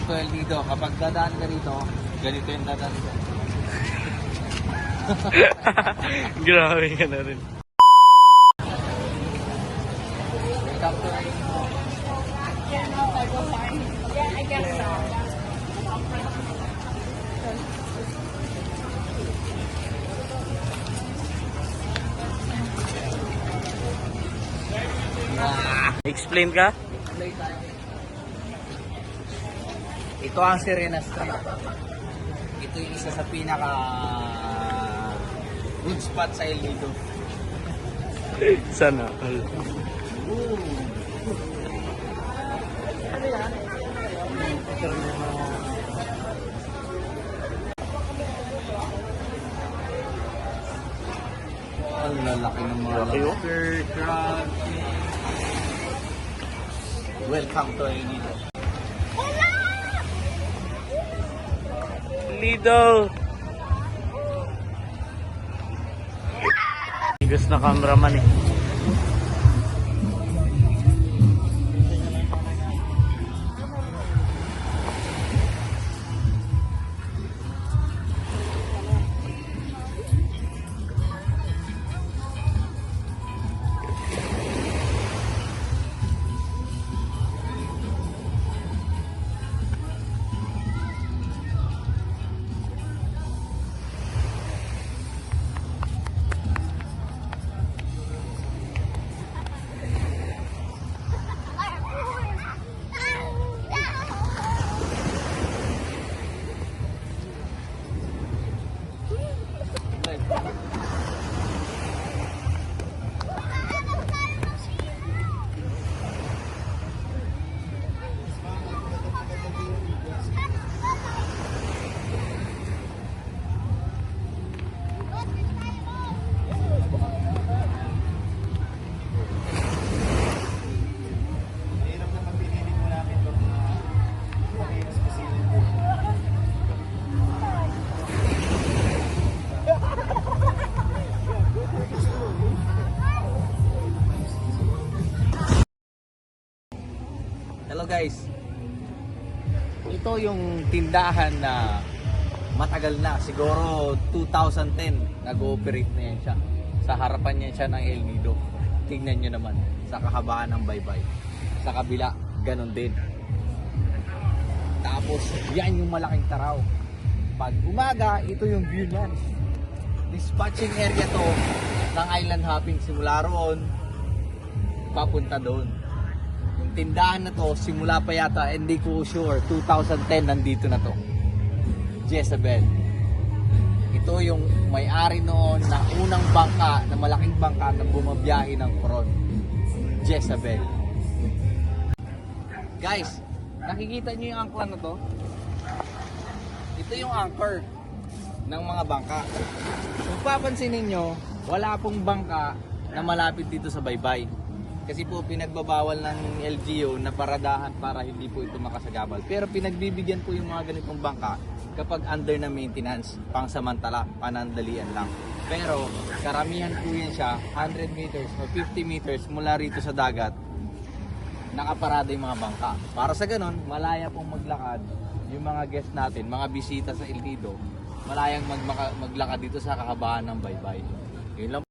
to El Nido. Kapag dadaan ka rito, ganito yung dadaan dito. Grabe ka na rin. Welcome to El Nido. Yeah, I guess so. Explain ka? Ito ang Serena Street. Ito yung isa sa pinaka good spot sa El Nido. Sana. Ang lalaki ng mga Laki, oh. lobster, crab. Welcome to El Nido. Lido! Tigas na cameraman eh. Hello guys. Ito yung tindahan na matagal na, siguro 2010 nag-ooperate na yan siya. Sa harapan niya siya ng El Nido. Tingnan nyo naman sa kahabaan ng baybay. Sa kabila, ganun din. Tapos yan yung malaking taraw. Pag umaga, ito yung view niyan. Dispatching area to ng island hopping, simula roon papunta doon. Yung tindahan na to, simula pa yata, hindi ko sure, 2010 nandito na to. Jezebel. Ito yung may-ari noon na unang bangka, na malaking bangka na bumabiyahe ng Coron. Jezebel. Guys, nakikita nyo yung angkla na to? Ito yung anchor ng mga bangka. Kung papansinin nyo, wala pong bangka na malapit dito sa baybay. Kasi po pinagbabawal ng LGU na paradahan para hindi po ito makasagabal. Pero pinagbibigyan po yung mga ganitong bangka kapag under na maintenance, pangsamantala, panandalian lang. Pero karamihan po yan siya, 100 meters o 50 meters mula rito sa dagat, nakaparada yung mga bangka. Para sa ganun, malaya pong maglakad yung mga guest natin, mga bisita sa El Nido, malayang maglakad dito sa kahabaan ng baybay. Yun lang.